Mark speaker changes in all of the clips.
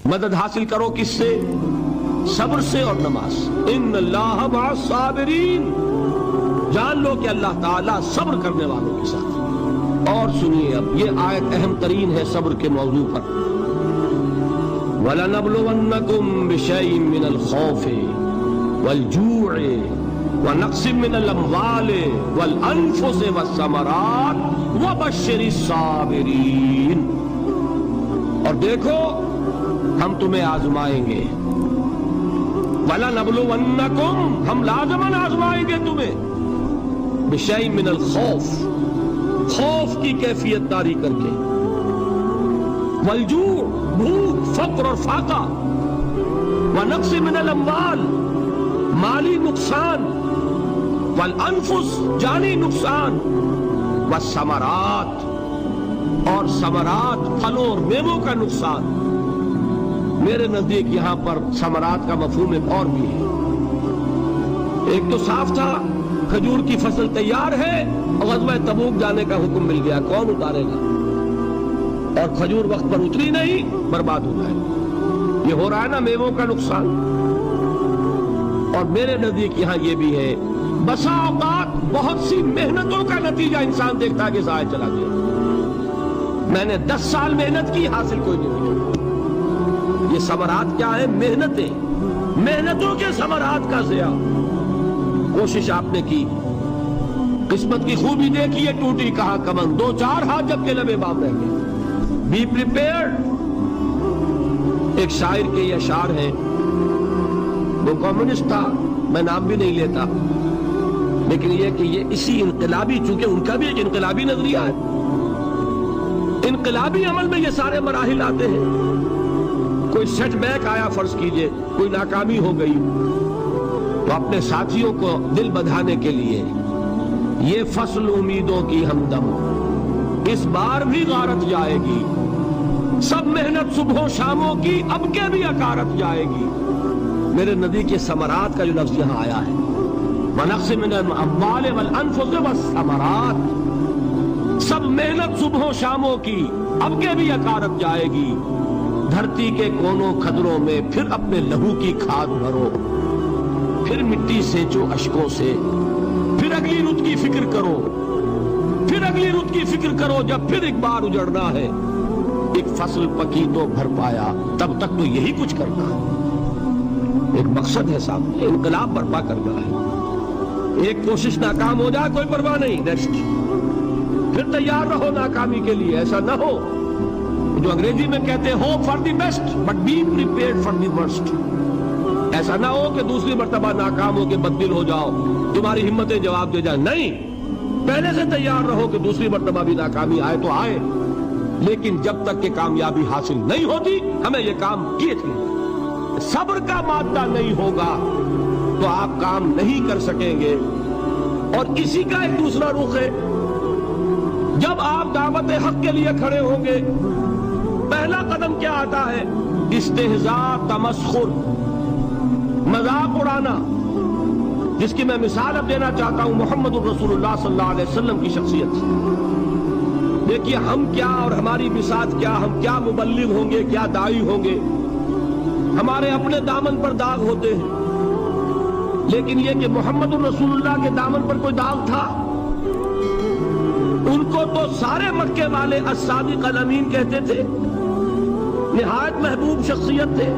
Speaker 1: مدد حاصل کرو کس سے؟ صبر سے اور نماز سے۔ ان اللہ مع الصابرین، جان لو کہ اللہ تعالیٰ صبر کرنے والوں کے ساتھ۔ اور سنیے اب یہ آیت اہم ترین ہے صبر کے موضوع پر۔ وَلَنَبْلُوَنَّكُمْ بِشَيْءٍ مِّنَ الْخَوْفِ وَالْجُوعِ وَنَقْصٍ مِّنَ الْأَمْوَالِ وَالْأَنفُسِ وَالثَّمَرَاتِ وَبَشِّرِ الصَّابِرِينَ۔ اور دیکھو ہم تمہیں آزمائیں گے، وَلَنَبْلُوَنَّكُمْ، ہم لازماً آزمائیں گے تمہیں، بِشَيْءٍ مِّنَ الْخَوْفِ، خوف کی کیفیت داری کر کے، والجوع، بھوک، فقر اور فاقہ، وَنَقْصٍ مِّنَ الْأَمْوَالِ، مالی نقصان، والانفس، جانی نقصان، والثمرات، اور ثمرات، پھلوں اور میووں کا نقصان۔ میرے نزدیک یہاں پر ثمرات کا مفہوم ایک اور بھی ہے۔ ایک تو صاف تھا کھجور کی فصل تیار ہے اور غزوہ تبوک جانے کا حکم مل گیا، کون اتارے گا؟ اور کھجور وقت پر اتری نہیں، برباد ہو جائے۔ یہ ہو رہا ہے نا میووں کا نقصان۔ اور میرے نزدیک یہاں یہ بھی ہے، بسا اوقات بہت سی محنتوں کا نتیجہ انسان دیکھتا ہے کہ ضائع چلا گیا، میں نے 10 سال محنت کی، حاصل کوئی نہیں ملا۔ یہ ثمرات کیا ہے؟ محنتیں، محنتوں کے ثمرات کا ضیاع۔ کوشش آپ نے کی، قسمت کی خوبی دیکھی ہے، ٹوٹی کہاں کمن، 2-4 ہاتھ جب کے لبے بام رہ گئے۔ Be prepared. ایک شاعر کے یہ اشعار ہیں، وہ کمیونسٹ تھا، میں نام بھی نہیں لیتا، لیکن یہ کہ یہ اسی انقلابی، چونکہ ان کا بھی ایک انقلابی نظریہ ہے، انقلابی عمل میں یہ سارے مراحل آتے ہیں۔ کوئی سیٹ بیک آیا، فرض کیجئے کوئی ناکامی ہو گئی، تو اپنے ساتھیوں کو دل بدھانے کے لیے یہ فصل امیدوں کی ہمدم اس بار بھی غارت جائے گی، سب محنت صبح و شاموں کی اب کے بھی اکارت جائے گی۔ میرے نزدیک یہ ثمرات کا جو لفظ یہاں آیا ہے، وَنَقْصٍ مِّنَ الْأَمْوَالِ وَالْأَنفُسِ وَالثَّمَرَاتِ، سب محنت صبح و شاموں کی اب کے بھی اکارت جائے گی۔ دھرتی کے کونوں کھدروں میں پھر اپنے لہو کی کھاد بھرو، پھر مٹی سینچو اشکوں سے، پھر اگلی رت کی فکر کرو، پھر اگلی رت کی فکر کرو، جب پھر ایک بار اجڑنا ہے، ایک فصل پکی تو بھر پایا، تب تک تو یہی کچھ کرنا ہے۔ ایک مقصد ہے سامنے، انقلاب برپا کرنا ہے۔ ایک کوشش ناکام ہو جائے کوئی پرواہ نہیں، نیکسٹ، پھر تیار رہو ناکامی کے لیے۔ ایسا نہ ہو جو انگریزی میں کہتے ہیں hope for the best but be prepared for the worst. ایسا نہ ہو کہ دوسری مرتبہ ناکام ہو کے بددل ہو جاؤ، تمہاری ہمتیں جواب دے جائیں، نہیں، پہلے سے تیار رہو کہ دوسری مرتبہ بھی ناکامی آئے تو آئے، لیکن جب تک کہ کامیابی حاصل نہیں ہوتی ہمیں یہ کام کیے تھے۔ صبر کا مادہ نہیں ہوگا تو آپ کام نہیں کر سکیں گے۔ اور اسی کا ایک دوسرا رخ ہے، جب آپ دعوت حق کے لیے کھڑے ہوں گے، پہلا قدم کیا آتا ہے؟ استہزاء، تمسخر، مذاق اڑانا، جس کی میں مثال اب دینا چاہتا ہوں محمد الرسول اللہ صلی اللہ علیہ وسلم کی شخصیت سے۔ دیکھیے ہم کیا اور ہماری بساط کیا، ہم کیا مبلغ ہوں گے، کیا داعی ہوں گے، ہمارے اپنے دامن پر داغ ہوتے ہیں، لیکن یہ کہ محمد الرسول اللہ کے دامن پر کوئی داغ تھا؟ ان کو تو سارے مکے والے الصادق الامین کہتے تھے، نہایت محبوب شخصیت تھے،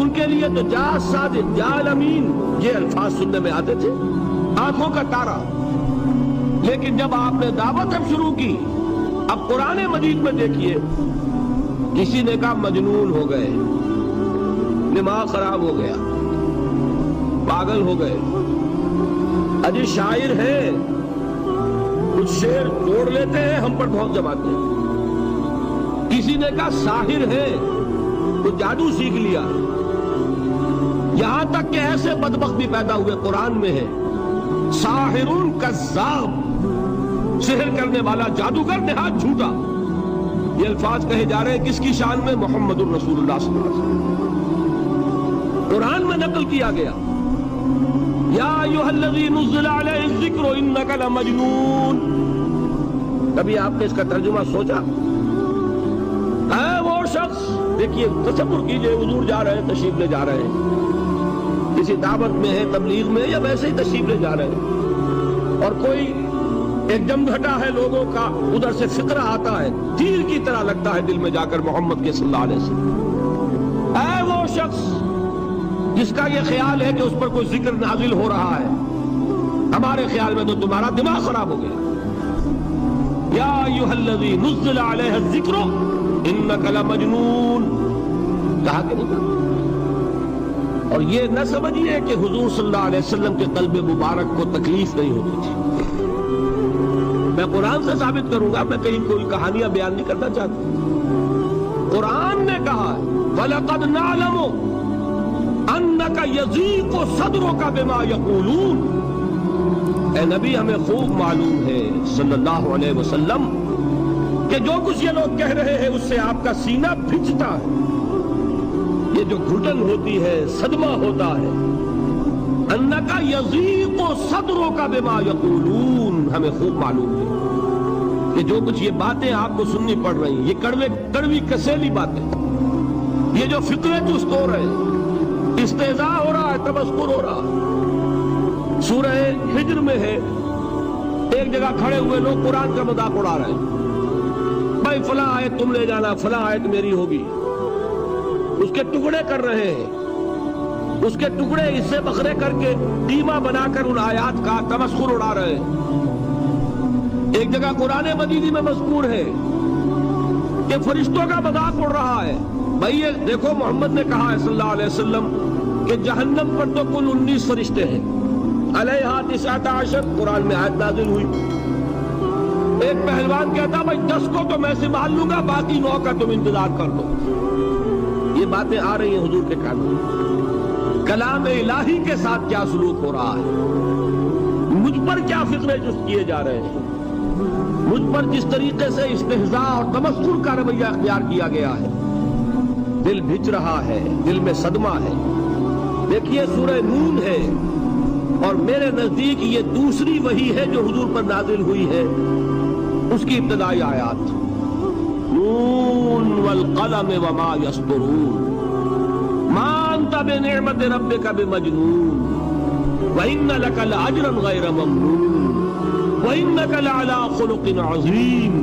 Speaker 1: ان کے لیے تو جا صادق، جا الامین، یہ الفاظ سننے میں آتے تھے، آنکھوں کا تارا۔ لیکن جب آپ نے دعوت اب شروع کی، اب قرآن مجید میں دیکھیے، کسی نے کہا مجنون ہو گئے، دماغ خراب ہو گیا، پاگل ہو گئے، اجی شاعر ہیں، کچھ شعر جوڑ لیتے ہیں، ہم پر بہت جماتے ہیں۔ کسی نے کہا ساحر ہے، تو جادو سیکھ لیا۔ یہاں تک کہ ایسے بدبخت بھی پیدا ہوئے، قرآن میں ہے ساحرun کذاب، سحر کرنے والا جادوگر نہایت جھوٹا۔ یہ الفاظ کہے جا رہے ہیں کس کی شان میں؟ محمد الرسول اللہ صلی اللہ علیہ وسلم۔ قرآن میں نقل کیا گیا، یا ایھا الذی نزل علیہ الذکر انک لمجنون۔ کبھی آپ نے اس کا ترجمہ سوچا؟ اے وہ شخص دیکھیے تصور کیجئے حضور جا رہے ہیں، تشریف لے جا رہے ہیں، کسی دعوت میں ہے، تبلیغ میں، یا ویسے ہی تشریف لے جا رہے ہیں، اور کوئی ایک جمگھٹا ہے لوگوں کا، ادھر سے فقرہ آتا ہے، تیر کی طرح لگتا ہے دل میں جا کر محمد کے صلی اللہ علیہ وسلم۔ اے وہ شخص جس کا یہ خیال ہے کہ اس پر کوئی ذکر نازل ہو رہا ہے، ہمارے خیال میں تو تمہارا دماغ خراب ہو گیا۔ یا ایھا الذی نزل علیہ الذکر انک لمجنون، کہا کہ نہیں؟ اور یہ نہ سمجھیے کہ حضور صلی اللہ علیہ وسلم کے قلب مبارک کو تکلیف نہیں ہوتی تھی۔ میں قرآن سے ثابت کروں گا، میں کہیں کوئی کہانیاں بیان نہیں کرنا چاہتا۔ قرآن نے کہا وَلَقَدْ نَعْلَمُ أَنَّكَ يَضِيقُ صَدْرُكَ بِمَا يَقُولُونَ، اے نبی ہمیں خوب معلوم ہے صلی اللہ علیہ وسلم کہ جو کچھ یہ لوگ کہہ رہے ہیں اس سے آپ کا سینہ بھجتا ہے، یہ جو گھٹن ہوتی ہے، صدمہ ہوتا ہے۔ انکا یضیق صدرک بما یقولون، ہمیں خوب معلوم ہے کہ جو کچھ یہ باتیں آپ کو سننی پڑ رہی ہیں، یہ کڑوی کسیلی باتیں، یہ جو فقرے چست ہو رہے ہیں، استہزاء ہو رہا ہے، تمسخر ہو رہا ہے۔ سورہ ہجر میں ہے، ایک جگہ کھڑے ہوئے لوگ قرآن کا مذاق اڑا رہے ہیں، بھائی فلاں آیت تم لے جانا، فلاں آیت میری ہوگی، اس کے ٹکڑے کر رہے ہیں، اس کے ٹکڑے حصے بکھرے کر کے ڈیما بنا کر ان آیات کا تمسخر اڑا رہے ہیں۔ ایک جگہ قرآن مجید میں مذکور ہے کہ فرشتوں کا مذاق اڑ رہا ہے، بھائی یہ دیکھو محمد نے کہا ہے صلی اللہ علیہ وسلم کہ جہنم پر تو کل 19 فرشتے ہیں، علیہا 19 قرآن میں آیت نازل ہوئی۔ ایک پہلوان کہتا بھائی 10 کو تو میں سنبھال لوں گا، باقی 9 کا تم انتظار کر دو۔ یہ باتیں آ رہی ہیں حضور کے کانوں میں، کلام الہی کے ساتھ کیا سلوک ہو رہا ہے، مجھ پر کیا فقرے جست کیے جا رہے ہیں، مجھ پر جس طریقے سے استہزاء اور تمسخر کا رویہ اختیار کیا گیا ہے، دل بھج رہا ہے، دل میں صدمہ ہے۔ دیکھیے سورہ نون ہے، اور میرے نزدیک یہ دوسری وحی ہے جو حضور پر نازل ہوئی ہے، اس کی ابتدائی آیات، نون والقلم وما یسطرون ما انت بنعمت ربک بمجنون وان لک لاجرا غیر ممنون وانک لعلی خلق عظیم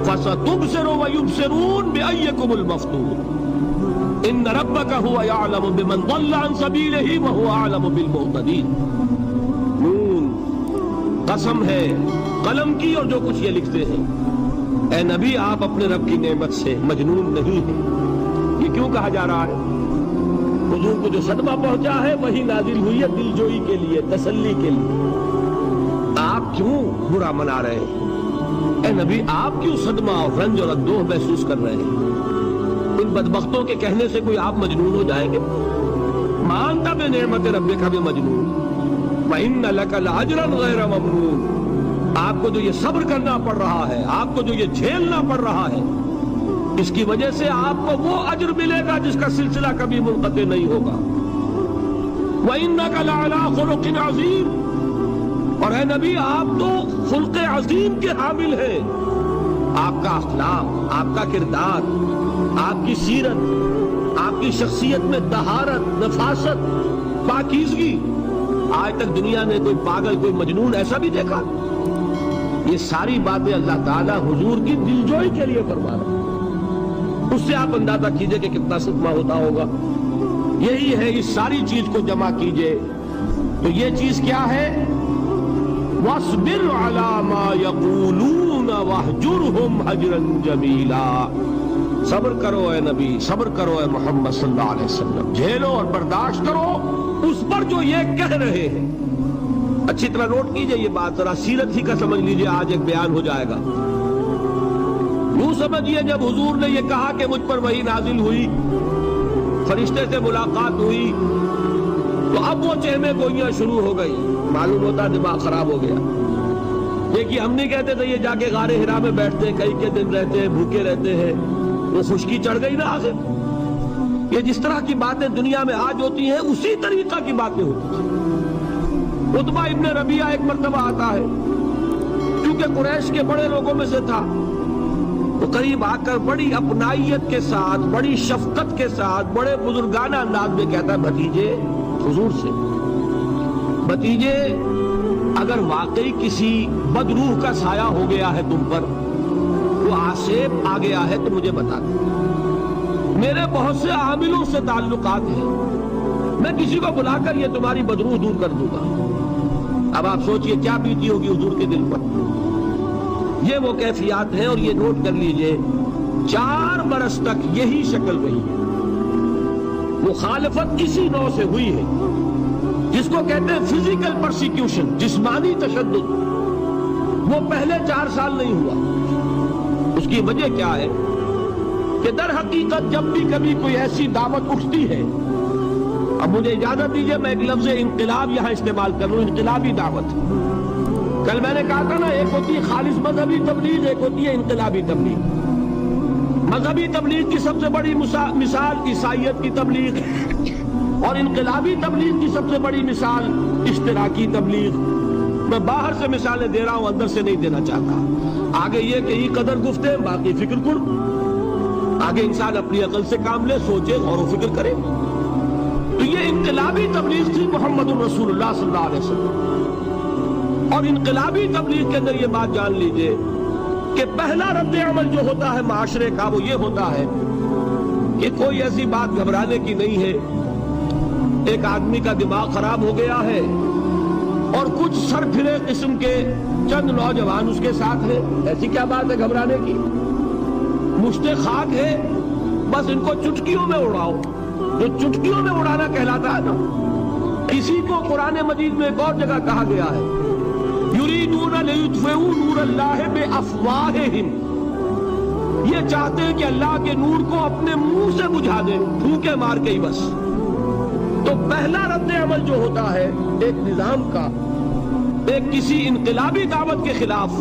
Speaker 1: فستبصر ویبصرون بأیکم المفتون ان ربک هو یعلم بمن ضل عن سبیلہ وهو اعلم بالمہتدین۔ نون قسم ہے قلم کی اور جو کچھ یہ لکھتے ہیں، اے نبی آپ اپنے رب کی نعمت سے مجنون نہیں ہیں۔ یہ کیوں کہا جا رہا ہے؟ حضور کو جو صدمہ پہنچا ہے وہی نازل ہوئی ہے دل جوئی کے لیے، تسلی کے لیے۔ آپ کیوں برا منا رہے ہیں؟ اے نبی آپ کیوں صدمہ اور رنج اور اندوہ محسوس کر رہے ہیں؟ ان بدبختوں کے کہنے سے کوئی آپ مجنون ہو جائیں گے؟ مانتا بے نعمت ربک بمجنون وَإِنَّ لَكَ لَأَجْرًا غَيْرَ مَمْنُونٍ، آپ کو جو یہ صبر کرنا پڑ رہا ہے، آپ کو جو یہ جھیلنا پڑ رہا ہے، اس کی وجہ سے آپ کو وہ اجر ملے گا جس کا سلسلہ کبھی منقطع نہیں ہوگا۔ وَإِنَّكَ لَعَلَىٰ خُلُقٍ عَظِيمٍ، اور اے نبی آپ تو خلق عظیم کے حامل ہیں۔ آپ کا اخلاق، آپ کا کردار، آپ کی سیرت، آپ کی شخصیت میں طہارت، نفاست، پاکیزگی، آج تک دنیا نے کوئی پاگل، کوئی مجنون ایسا بھی دیکھا؟ یہ ساری باتیں اللہ تعالیٰ حضور کی دلجوئی کے لیے فرما رہا ہے۔ اس سے آپ اندازہ کیجئے کہ کتنا صدمہ ہوتا ہوگا۔ یہی ہے، اس ساری چیز کو جمع کیجئے تو یہ چیز کیا ہے؟ وَاصْبِرْ عَلَىٰ مَا يَقُولُونَ وَاهْجُرْهُمْ هَجْرًا جَمِيلًا، صبر کرو اے نبی، صبر کرو اے محمد صلی اللہ علیہ وسلم، جھیلو اور برداشت کرو اس پر جو یہ کہہ رہے ہیں۔ اچھی طرح نوٹ کیجئے یہ بات، ذرا سیرت ہی کا سمجھ لیجئے، آج ایک بیان ہو جائے گا۔ یوں سمجھیے جب حضور نے یہ کہا کہ مجھ پر وحی نازل ہوئی، فرشتے سے ملاقات ہوئی، تو اب وہ چہمے گوئیاں شروع ہو گئی، معلوم ہوتا دماغ خراب ہو گیا۔ دیکھیے ہم نہیں کہتے تھے یہ جا کے غار حرا میں بیٹھتے، کئی کے دن رہتے ہیں، بھوکے رہتے ہیں، وہ خشکی چڑھ گئی نا آخر۔ یہ جس طرح کی باتیں دنیا میں آج ہوتی ہیں اسی طریقہ کی باتیں ہوتی تھیں۔ عتبہ ابن ربیعہ ایک مرتبہ آتا ہے، کیونکہ قریش کے بڑے لوگوں میں سے تھا، وہ قریب آ کر بڑی اپنائیت کے ساتھ، بڑی شفقت کے ساتھ، بڑے بزرگانہ انداز میں کہتا ہے بھتیجے، حضور سے، بھتیجے اگر واقعی کسی بدروح کا سایہ ہو گیا ہے تم پر، وہ آسیب آ گیا ہے تو مجھے بتا دو، میرے بہت سے عاملوں سے تعلقات ہیں، میں کسی کو بلا کر یہ تمہاری بدروح دور کر دوں گا۔ اب آپ سوچئے کیا بیتی ہوگی حضور کے دل پر۔ یہ وہ کیفیات ہیں، اور یہ نوٹ کر لیجئے 4 برس تک یہی شکل رہی ہے۔ مخالفت اسی نوع سے ہوئی ہے جس کو کہتے ہیں فزیکل پرسیکیوشن، جسمانی تشدد، وہ پہلے 4 سال نہیں ہوا۔ اس کی وجہ کیا ہے کہ در حقیقت جب بھی کبھی کوئی ایسی دعوت اٹھتی ہے، اب مجھے اجازت دیجئے میں ایک لفظ انقلاب یہاں استعمال کر لوں، انقلابی دعوت۔ کل میں نے کہا تھا نا، ایک ہوتی ہے خالص مذہبی تبلیغ، ایک ہوتی ہے انقلابی تبلیغ۔ مذہبی تبلیغ کی سب سے بڑی مثال عیسائیت کی تبلیغ، اور انقلابی تبلیغ کی سب سے بڑی مثال اشتراکی تبلیغ۔ میں باہر سے مثالیں دے رہا ہوں، اندر سے نہیں دینا چاہتا۔ آگے یہ کہ یہ قدر گفتے باقی فکر کر، آگے انسان اپنی عقل سے کام لے، سوچے، غور و فکر کرے۔ تو یہ انقلابی تبلیغ تھی محمد الرسول اللہ صلی اللہ علیہ وسلم۔ اور انقلابی تبلیغ کے اندر یہ بات جان لیجئے کہ پہلا رد عمل جو ہوتا ہے معاشرے کا، وہ یہ ہوتا ہے کہ کوئی ایسی بات گھبرانے کی نہیں ہے، ایک آدمی کا دماغ خراب ہو گیا ہے اور کچھ سر پھرے قسم کے چند نوجوان اس کے ساتھ ہیں، ایسی کیا بات ہے گھبرانے کی؟ مشت خاک ہے، بس ان کو چٹکیوں میں اڑاؤ۔ جو چٹکیوں میں اڑانا کہلاتا ہے نا، اسی کو قرآن مجید میں ایک اور جگہ کہا گیا ہے، یریدون لیطفئوا نور اللہ بافواہہم، یہ چاہتے ہیں کہ اللہ کے نور کو اپنے منہ سے بجھا دیں، پھونکے مار کے ہی بس۔ تو پہلا رد عمل جو ہوتا ہے ایک نظام کا، ایک کسی انقلابی دعوت کے خلاف،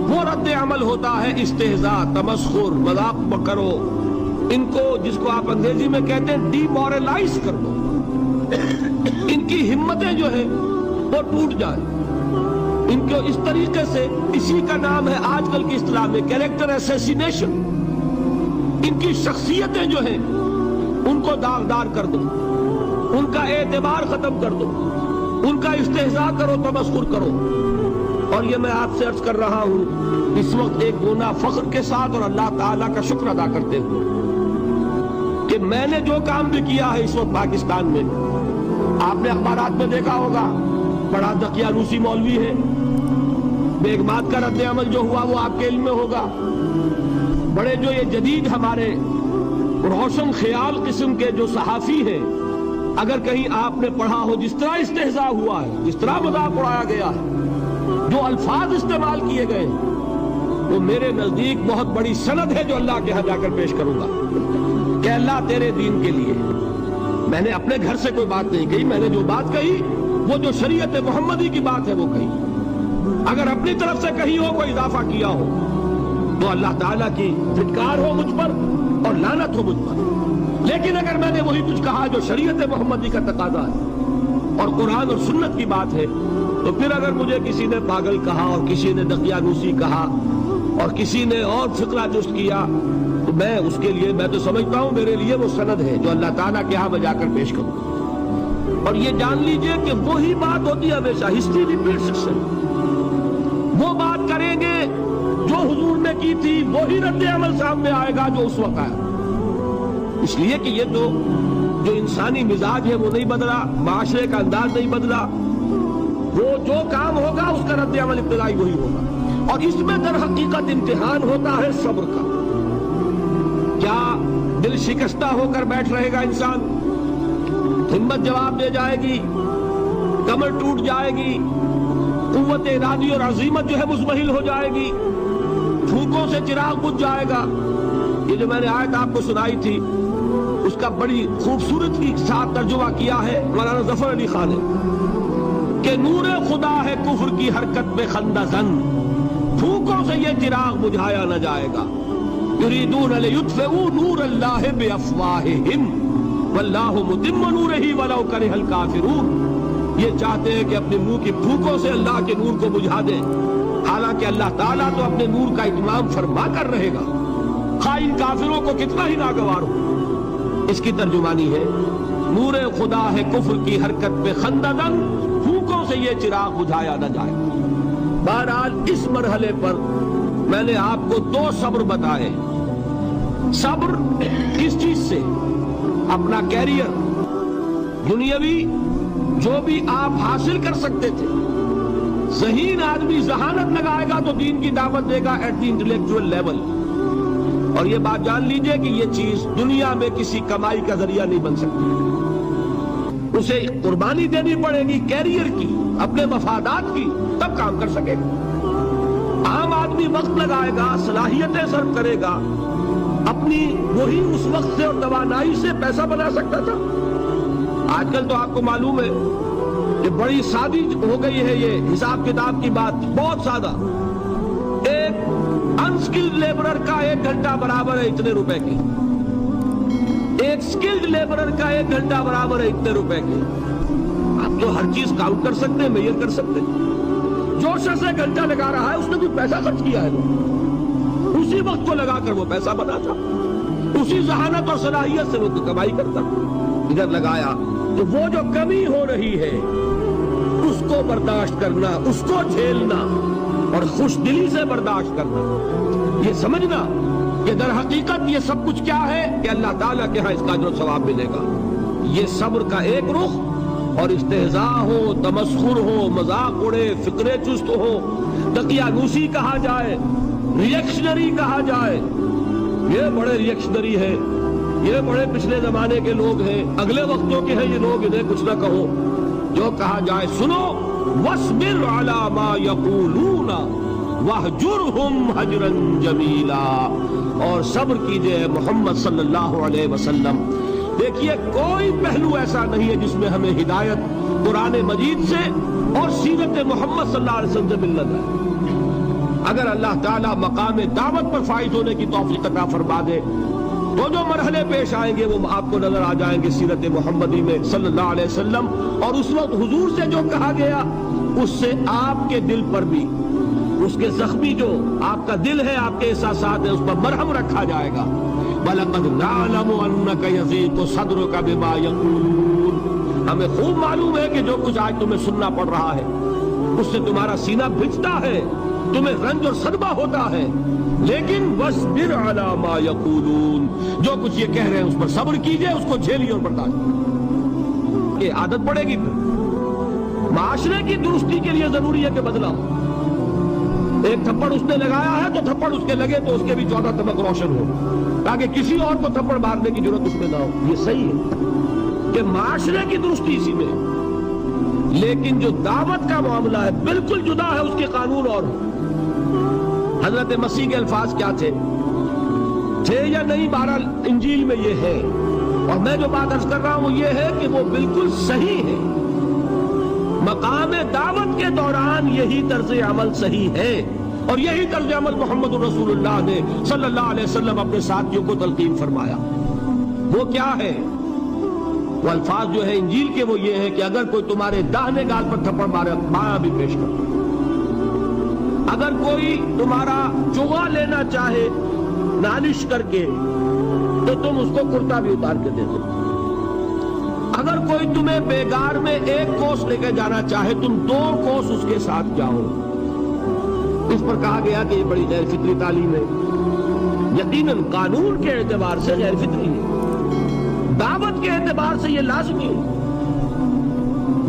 Speaker 1: وہ رد عمل ہوتا ہے استہزاء، تمسخر، مذاق کرو، ان کو جس کو آپ انگریزی میں کہتے ہیں ڈی مورلائز کر دو، ان کی ہمتیں جو ہیں وہ ٹوٹ جائیں، ان کو اس طریقے سے، اسی کا نام ہے آج کل کی اصطلاح میں کیریکٹر اسیسینیشن، ان کی شخصیتیں جو ہیں ان کو داغدار کر دو، ان کا اعتبار ختم کر دو، ان کا استہزاء کرو، تمسخر کرو۔ اور یہ میں آپ سے عرض کر رہا ہوں اس وقت ایک گنا فخر کے ساتھ اور اللہ تعالیٰ کا شکر ادا کرتے ہوئے کہ میں نے جو کام بھی کیا ہے اس وقت پاکستان میں، آپ نے اخبارات میں دیکھا ہوگا، بڑا دقیانوسی مولوی ہے، بیگمات کا رد عمل جو ہوا وہ آپ کے علم میں ہوگا، بڑے جو یہ جدید ہمارے روشن خیال قسم کے جو صحافی ہیں، اگر کہیں آپ نے پڑھا ہو جس طرح استہزاء ہوا ہے، جس طرح مذاق اڑایا گیا ہے، جو الفاظ استعمال کیے گئے وہ میرے نزدیک بہت بڑی سند ہے جو اللہ کے ہاں جا کر پیش کروں گا کہ اللہ تیرے دین کے لیے۔ میں نے اپنے گھر سے کوئی بات نہیں کہی، میں نے جو بات کہی وہ جو شریعت محمدی کی بات ہے وہ کہی۔ اگر اپنی طرف سے کہیں ہو، کوئی اضافہ کیا ہو، تو اللہ تعالیٰ کی پھٹکار ہو مجھ پر اور لعنت ہو مجھ پر۔ لیکن اگر میں نے وہی کچھ کہا جو شریعت محمدی کا تقاضا ہے اور قرآن اور سنت کی بات ہے، تو پھر اگر مجھے کسی نے پاگل کہا اور کسی نے دقیانوسی کہا اور کسی نے اور فقرہ جست کیا، تو میں اس کے لیے، میں تو سمجھتا ہوں میرے لیے وہ سند ہے جو اللہ تعالیٰ کے ہاں میں جا کر پیش کروں۔ اور یہ جان لیجئے کہ وہی بات ہوتی ہے ہمیشہ، ہسٹری ریپیٹس اٹسیلف۔ وہ بات کریں گے جو حضور نے کی تھی، وہی رد عمل سامنے آئے گا جو اس وقت آیا۔ اس لیے کہ یہ تو جو انسانی مزاج ہے وہ نہیں بدلا، معاشرے کا انداز نہیں بدلا، وہ جو کام ہوگا اس کا رد عمل ابتدائی وہی ہوگا۔ اور اس میں در حقیقت امتحان ہوتا ہے صبر کا۔ کیا دل شکستہ ہو کر بیٹھ رہے گا انسان؟ ہمت جواب دے جائے گی، کمر ٹوٹ جائے گی، قوت ارادی اور عزیمت جو ہے مزمحل ہو جائے گی، پھونکوں سے چراغ بجھ جائے گا۔ یہ جو میں نے آیت آپ کو سنائی تھی، اس کا بڑی خوبصورت کے ساتھ ترجمہ کیا ہے مولانا ظفر علی خان نے کہ نور خدا ہے کفر کی حرکت میں خندہ زن، پھونکوں سے یہ چراغ بجھایا نہ جائے گا۔ یریدون لیطفئوا نور اللہ بافواہہم واللہ متم نورہ ولو کرہ الکافرون، یہ چاہتے ہیں کہ اپنے منہ کی پھونکوں سے اللہ کے نور کو بجھا دیں، حالانکہ اللہ تعالیٰ تو اپنے نور کا اتمام فرما کر رہے گا۔ خائن کافروں کو کتنا ہی ناگوار ہو۔ اس کی ترجمانی ہے نور خدا ہے کفر کی حرکت پہ خنددن، پھونکوں سے یہ چراغ بجھایا نہ جائے۔ بہرحال اس مرحلے پر میں نے آپ کو 2 صبر بتائے۔ صبر کس چیز سے؟ اپنا کیریئر دنیاوی جو بھی آپ حاصل کر سکتے تھے۔ ذہین آدمی ذہانت لگائے گا تو دین کی دعوت دے گا ایٹ دی انٹلیکچوئل لیول، اور یہ بات جان لیجئے کہ یہ چیز دنیا میں کسی کمائی کا ذریعہ نہیں بن سکتی، اسے قربانی دینی پڑے گی کیریئر کی، اپنے مفادات کی، تب کام کر سکے گا۔ عام آدمی وقت لگائے گا، صلاحیتیں صرف کرے گا، اپنی وہی اس وقت سے اور توانائی سے پیسہ بنا سکتا تھا۔ آج کل تو آپ کو معلوم ہے کہ بڑی سادی ہو گئی ہے یہ حساب کتاب کی بات، بہت سادہ۔ ایک انسکلڈ لیبرر کا 1 گھنٹہ برابر ہے اتنے روپے کی، ایک سکلڈ لیبرر کا 1 گھنٹہ برابر ہے اتنے روپے کی۔ آپ تو ہر چیز کاؤنٹ کر سکتے ہیں، میئر کر سکتے ہیں۔ جو شخص 1 گھنٹہ لگا رہا ہے اس نے کوئی پیسہ خرچ کیا ہے، اسی وقت کو لگا کر وہ پیسہ بنا تھا، اسی ذہانت اور صلاحیت سے وہ کمائی کرتا۔ ادھر لگایا تو وہ جو کمی ہو رہی ہے اس کو برداشت کرنا، اس کو جھیلنا اور خوش دلی سے برداشت کرنا، یہ سمجھنا کہ در حقیقت یہ سب کچھ کیا ہے کہ اللہ تعالیٰ کے ہاں اس کا اجر و ثواب ملے گا۔ یہ صبر کا ایک رخ، اور استہزاء ہو، تمسخر ہو، مذاق اڑے، فکرے چست ہو، دقیانوسی کہا جائے، ریئیکشنری کہا جائے، یہ بڑے ریئیکشنری ہے، یہ بڑے پچھلے زمانے کے لوگ ہیں، اگلے وقتوں کے ہیں یہ لوگ، انہیں کچھ نہ کہو، جو کہا جائے سنو۔ وَاصْبِرْ عَلَى مَا يَقُولُونَ وَاهْجُرْهُمْ هَجْرًا جَمِيلًا، اور صبر کیجئے محمد صلی اللہ علیہ وسلم۔ دیکھیے کوئی پہلو ایسا نہیں ہے جس میں ہمیں ہدایت قرآن مجید سے اور سیرت محمد صلی اللہ علیہ وسلم سے ملنا ہے۔ اگر اللہ تعالیٰ مقام دعوت پر فائز ہونے کی توفیق عطا فرما دے تو جو مرحلے پیش آئیں گے وہ آپ کو نظر آ جائیں گے سیرت محمدی میں صلی اللہ علیہ وسلم، اور اس وقت حضور سے جو کہا گیا اس سے آپ کے دل پر بھی، اس کے زخمی جو آپ کا دل ہے، آپ کے احساسات ہیں، اس پر مرہم رکھا جائے گا۔ وَلَقَدْ نَعْلَمُ أَنَّكَ يَضِيقُ صَدْرُكَ بِمَا يَقُولُونَ، ہمیں خوب معلوم ہے کہ جو کچھ آج تمہیں سننا پڑ رہا ہے اس سے تمہارا سینہ بھجتا ہے، تمہیں رنج اور صدمہ ہوتا ہے، لیکن وَاصْبِرْ عَلَى مَا يَقُولُونَ، جو کچھ یہ کہہ رہے ہیں اس پر صبر کیجئے، اس کو جھیلیے اور برداشت کیجئے۔ یہ عادت پڑے گی پھر معاشرے کی درستی کے لیے ضروری ہے کہ بدلا ہو۔ ایک تھپڑ اس نے لگایا ہے تو تھپڑ اس کے لگے تو اس کے بھی 14 طبق روشن ہو، تاکہ کسی اور کو تھپڑ مارنے کی ضرورت اس میں نہ ہو۔ یہ صحیح ہے کہ معاشرے کی درستی اسی میں، لیکن جو دعوت کا معاملہ ہے بالکل جدا ہے، اس کے قانون اور ہیں۔ حضرت مسیح کے الفاظ کیا تھے یا نہیں، بہرحال انجیل میں یہ ہے، اور میں جو بات عرض کر رہا ہوں وہ یہ ہے کہ وہ بالکل صحیح ہے۔ مقام دعوت کے دوران یہی طرز عمل صحیح ہے، اور یہی طرز عمل محمد رسول اللہ نے صلی اللہ علیہ وسلم اپنے ساتھیوں کو تلقین فرمایا۔ وہ کیا ہے؟ وہ الفاظ جو ہے انجیل کے وہ یہ ہے کہ اگر کوئی تمہارے داہنے گال پر تھپڑ مارے، بایاں بھی پیش کرو۔ اگر کوئی تمہارا چغا لینا چاہے نالش کر کے تو تم اس کو کرتا بھی اتار کے دے دو۔ اگر کوئی تمہیں بیگار میں 1 کوس لے کے جانا چاہے تم 2 کوس اس کے ساتھ جاؤ۔ اس پر کہا گیا کہ یہ بڑی غیر فطری تعلیم ہے، یقیناً قانون کے اعتبار سے غیر فطری ہے، دعوت کے اعتبار سے یہ لازمی ہے۔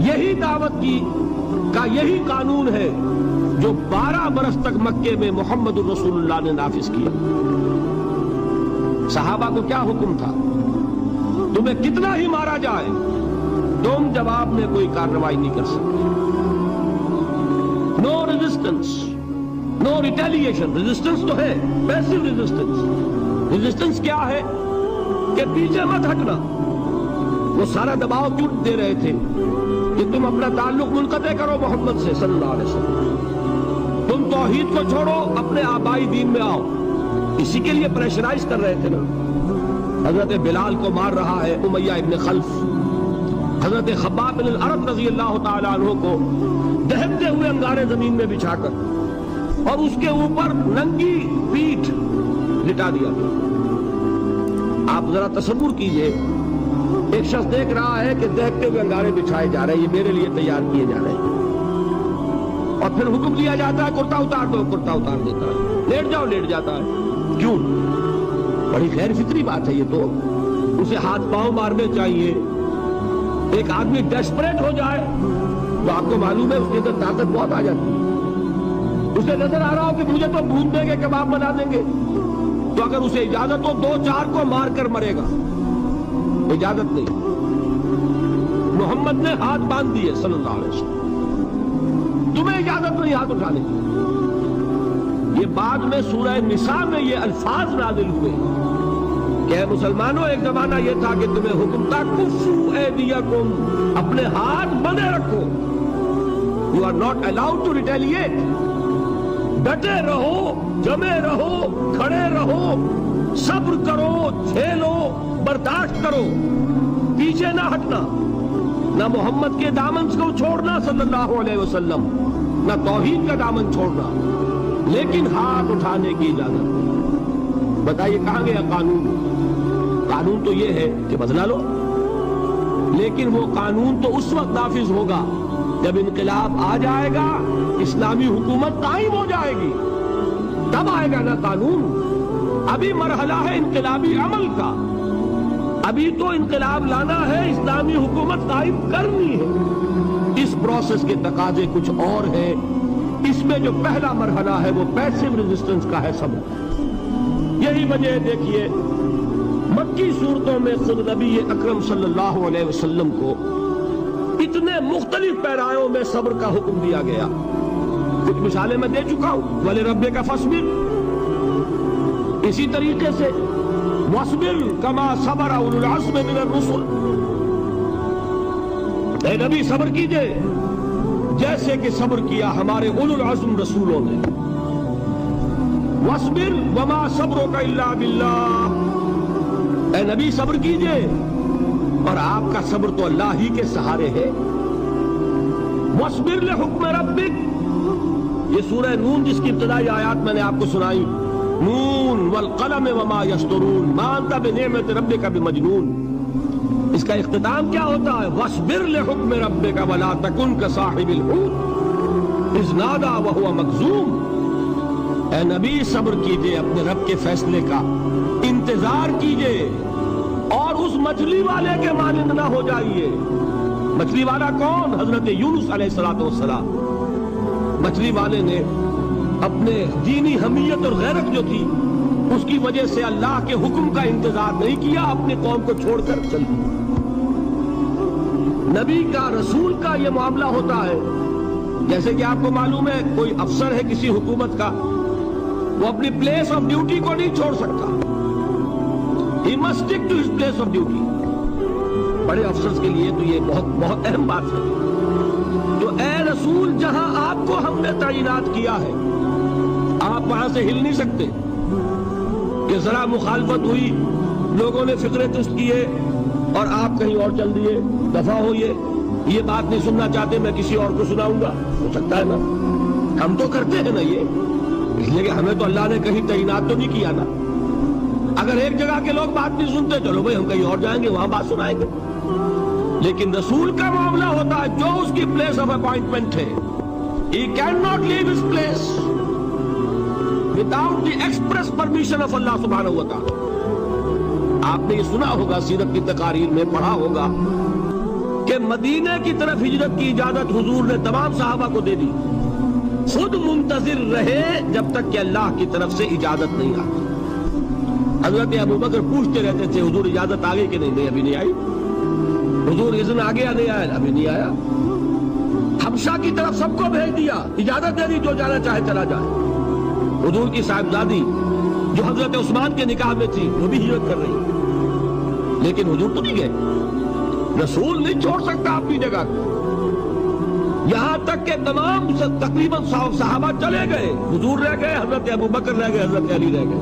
Speaker 1: یہی دعوت کا یہی قانون ہے جو 12 برس تک مکے میں محمد الرسول اللہ نے نافذ کیا۔ صحابہ کو کیا حکم تھا؟ تمہیں کتنا ہی مارا جائے تم جواب میں کوئی کارروائی نہیں کر سکتے۔ نو ریزسٹنس، نو ریٹیلیشن۔ ریزسٹنس تو ہے، پیسو ریزسٹنس۔ ریزسٹنس کیا ہے کہ پیچھے مت ہٹنا۔ وہ سارا دباؤ کیوں دے رہے تھے کہ تم اپنا تعلق منقطع کرو محمد سے صلی اللہ علیہ وسلم، تم توحید کو چھوڑو، اپنے آبائی دین میں آؤ۔ اسی کے لیے پریشرائز کر رہے تھے نا۔ حضرت بلال کو مار رہا ہے امیہ ابن خلف، حضرت خباب بن الارت رضی اللہ تعالیٰ عنہ کو دہکتے ہوئے انگارے زمین میں بچھا کر، اور اس کے اوپر ننگی پیٹھ لٹا دیا گیا۔ آپ ذرا تصور کیجئے، ایک شخص دیکھ رہا ہے کہ دہتے ہوئے انگارے بچھائے جا رہے ہیں، یہ میرے لیے تیار کیے جا رہے ہیں، اور پھر حکم دیا جاتا ہے کرتا اتار دو، کرتا اتار دیتا ہے، لیٹ جاؤ، لیٹ جاتا ہے۔ کیوں؟ بڑی غیر فطری بات ہے یہ تو۔ اسے ہاتھ پاؤں مارنے چاہیے۔ ایک آدمی ڈیسپریٹ ہو جائے تو آپ کو معلوم ہے اس کے اندر طاقت بہت آ جاتی ہے۔ اسے نظر آ رہا ہو کہ مجھے تو بھون دیں گے، کباب بنا دیں گے، تو اگر اسے اجازت ہو 2-4 کو مار کر مرے گا۔ اجازت نہیں۔ محمد نے ہاتھ باندھ دیے صلی اللہ علیہ وسلم، تمہیں اجازت نہیں ہاتھ اٹھانے کی۔ یہ بعد میں سورہ نساء میں یہ الفاظ نازل ہوئے کہ اے مسلمانوں، ایک زمانہ یہ تھا کہ تمہیں حکم تھا کفوا ایدیکم، اپنے ہاتھ بندھے رکھو، you are not allowed to retaliate, ڈٹے رہو، جمے رہو، کھڑے رہو، صبر کرو، جھیلو، برداشت کرو، پیچھے نہ ہٹنا، نہ محمد کے دامن کو چھوڑنا صلی اللہ علیہ وسلم، نہ توحید کا دامن چھوڑنا، لیکن ہاتھ اٹھانے کی اجازت۔ بتائیے کہاں گیا قانون؟ قانون تو یہ ہے کہ بدلا لو، لیکن وہ قانون تو اس وقت نافذ ہوگا جب انقلاب آ جائے گا، اسلامی حکومت قائم ہو جائے گی، تب آئے گا نا قانون۔ ابھی مرحلہ ہے انقلابی عمل کا، ابھی تو انقلاب لانا ہے، اسلامی حکومت قائم کرنی ہے۔ اس پروسیس کے تقاضے کچھ اور ہیں۔ اس میں جو پہلا مرحلہ ہے وہ پیسو ریزسٹنس کا ہے سب۔ یہی وجہ دیکھیے مکی صورتوں میں خود نبی اکرم صلی اللہ علیہ وسلم کو اتنے مختلف پیرایوں میں صبر کا حکم دیا گیا۔ کچھ مثالیں میں دے چکا ہوں، وَلِرَبِّكَ فَاصْبِرْ، اسی طریقے سے وَاصْبِرْ كَمَا صَبَرَ أُولُو الْعَزْمِ مِنَ الرُّسُلِ، اے نبی صبر کیجئے جیسے کہ صبر کیا ہمارے اولو العزم رسولوں نے۔ وَاصْبِرْ وَمَا صَبْرُكَ إِلَّا بِاللَّهِ، اے نبی صبر کیجئے، اور آپ کا صبر تو اللہ ہی کے سہارے ہے۔ وَاصْبِرْ لِحُكْمِ رَبِّكَ، یہ سورہ نون جس کی ابتدائی آیات میں نے آپ کو سنائی، نون والقلم وما يسطرون ما انت بنعمت ربك بمجنون، اس کا اختتام کیا ہوتا ہے؟ وَاصْبِرْ لِحُكْمِ رَبِّكَ وَلَا تَكُنْ كَصَاحِبِ الْحُوتِ إِذْ نَادَىٰ وَهُوَ مَكْظُومٌ، اے نبی صبر کیجئے اپنے رب کے فیصلے کا، انتظار کیجئے، اور اس مچھلی والے کے مانند نہ ہو جائیے۔ مچھلی والا کون؟ حضرت یونس علیہ السلام۔ مچھلی والے نے اپنے دینی حمیت اور غیرت جو تھی اس کی وجہ سے اللہ کے حکم کا انتظار نہیں کیا، اپنی قوم کو چھوڑ کر چل دیا۔ نبی کا، رسول کا یہ معاملہ ہوتا ہے، جیسے کہ آپ کو معلوم ہے کوئی افسر ہے کسی حکومت کا، وہ اپنی پلیس آف ڈیوٹی کو نہیں چھوڑ سکتا، he must stick to his place of duty۔ بڑے افسرز کے لیے تو یہ بہت اہم بات ہے، جو اے رسول جہاں آپ کو ہم نے تعینات کیا ہے آپ وہاں سے ہل نہیں سکتے، کہ ذرا مخالفت ہوئی، لوگوں نے فکرے تست کیے اور آپ کہیں اور چل دیے، دفع ہوئیے، یہ بات نہیں سننا چاہتے، میں کسی اور کو سناؤں گا، ہو سکتا ہے نا، ہم تو کرتے ہیں نا یہ، اس لیے کہ ہمیں تو اللہ نے کہیں تعینات تو نہیں کیا نا۔ اگر ایک جگہ کے لوگ بات نہیں سنتے، چلو بھائی ہم کہیں اور جائیں گے، وہاں بات سنائیں گے۔ لیکن رسول کا معاملہ ہوتا ہے جو اس کی پلیس آف اپوائنٹمنٹ ہے، he cannot leave his place without the express permission of Allah subhanahu wa ta'ala۔ آپ نے یہ سنا ہوگا، سیرت کی تقاریر میں پڑھا ہوگا کہ مدینے کی طرف ہجرت کی اجازت حضور نے تمام صحابہ کو دے دی، خود منتظر رہے جب تک کہ اللہ کی طرف سے اجازت نہیں آتی۔ حضرت ابوبکر پوچھتے رہتے تھے حضور اجازت آ گئی کہ نہیں؟ ابھی نہیں آئی۔ حضور اذن آ گیا؟ نہیں آیا، ابھی نہیں آیا۔ حبشہ کی طرف سب کو بھیج دیا، اجازت دے دی، جو جانا چاہے چلا جائے۔ حضور کی صاحبزادی جو حضرت عثمان کے نکاح میں تھی وہ بھی ہجرت کر رہی، لیکن حضور تو نہیں گئے۔ رسول نہیں چھوڑ سکتا اپنی جگہ کو، یہاں تک کہ تمام تقریباً صحابہ چلے گئے، حضور رہ گئے، حضرت ابوبکر رہ گئے، حضرت علی رہ گئے،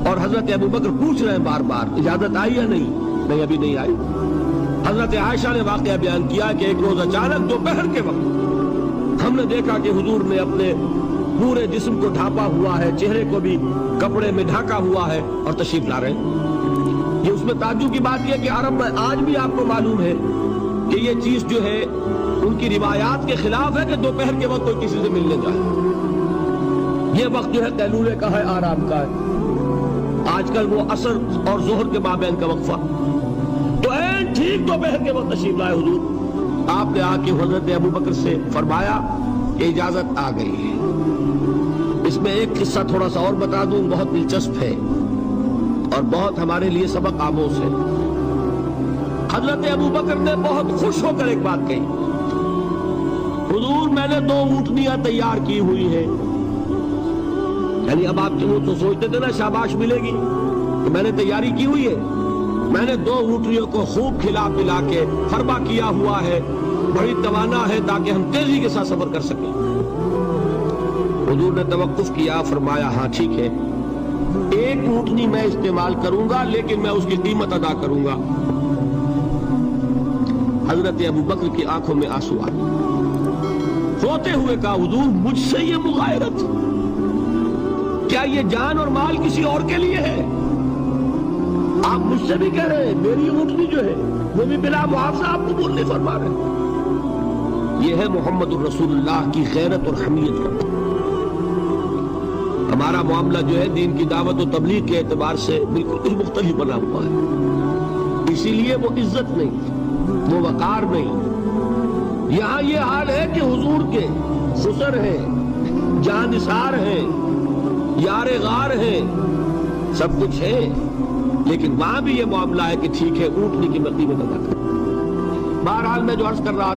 Speaker 1: اور حضرت ابوبکر پوچھ رہے ہیں بار بار اجازت آئی یا نہیں؟ نہیں، ابھی نہیں آئی۔ حضرت عائشہ نے واقعہ بیان کیا کہ ایک روز اچانک دوپہر کے وقت ہم نے دیکھا کہ حضور نے اپنے پورے جسم کو ڈھانپا ہوا ہے، چہرے کو بھی کپڑے میں ڈھانکا ہوا ہے اور تشریف لا رہے ہیں۔ یہ اس میں تعجب کی بات یہ کہ عرب میں آج بھی آپ کو معلوم ہے کہ یہ چیز جو ہے ان کی روایات کے خلاف ہے کہ دوپہر کے وقت کوئی کسی سے ملنے جائے۔ یہ وقت جو ہے قیلولے کا ہے، آرام کا ہے۔ آج کل وہ عصر اور ظہر کے مابین کا وقفہ، تو این ٹھیک دوپہر کے وقت تشریف لائے حضور۔ آپ نے آ کے حضرت ابو بکر سے فرمایا کہ اجازت آ گئی ہے۔ اس میں ایک قصہ تھوڑا سا اور بتا دوں، بہت دلچسپ ہے اور بہت ہمارے لیے سبق آموز ہے۔ حضرت ابو بکر نے بہت خوش ہو کر ایک بات کہی، حضور میں نے 2 اونٹنیاں تیار کی ہوئی ہیں۔ یعنی اب آپ وہ تو سوچتے تھے نا شاباش ملے گی، کہ میں نے تیاری کی ہوئی ہے، میں نے 2 اونٹنیوں کو خوب کھلا پلا کے فربا کیا ہوا ہے، بڑی توانا ہے تاکہ ہم تیزی کے ساتھ سفر کر سکیں۔ حضور نے توقف کیا، فرمایا ہاں ٹھیک ہے، 1 اونٹنی میں استعمال کروں گا لیکن میں اس کی قیمت ادا کروں گا۔ حضرت ابو بکر کی آنکھوں میں آنسو آئے، روتے ہوئے کہا حضور مجھ سے یہ مغایرت، کیا یہ جان اور مال کسی اور کے لیے ہے؟ آپ مجھ سے بھی کہہ رہے ہیں میری اونٹنی جو ہے وہ بھی بلا معاوضہ آپ قبول نہیں فرما رہے۔ یہ ہے محمد الرسول اللہ کی غیرت اور حمیت کا۔ ہمارا معاملہ جو ہے دین کی دعوت و تبلیغ کے اعتبار سے بالکل کچھ مختلف بنا ہوا ہے، اسی لیے وہ عزت نہیں، وہ وقار نہیں۔ یہاں یہ حال ہے کہ حضور کے خسر ہیں، جانثار ہیں، یار غار ہیں، سب کچھ ہے، لیکن وہاں بھی یہ معاملہ ہے کہ ٹھیک ہے اونٹنی کی قیمت ادا کریں۔ بہرحال میں جو عرض کر رہا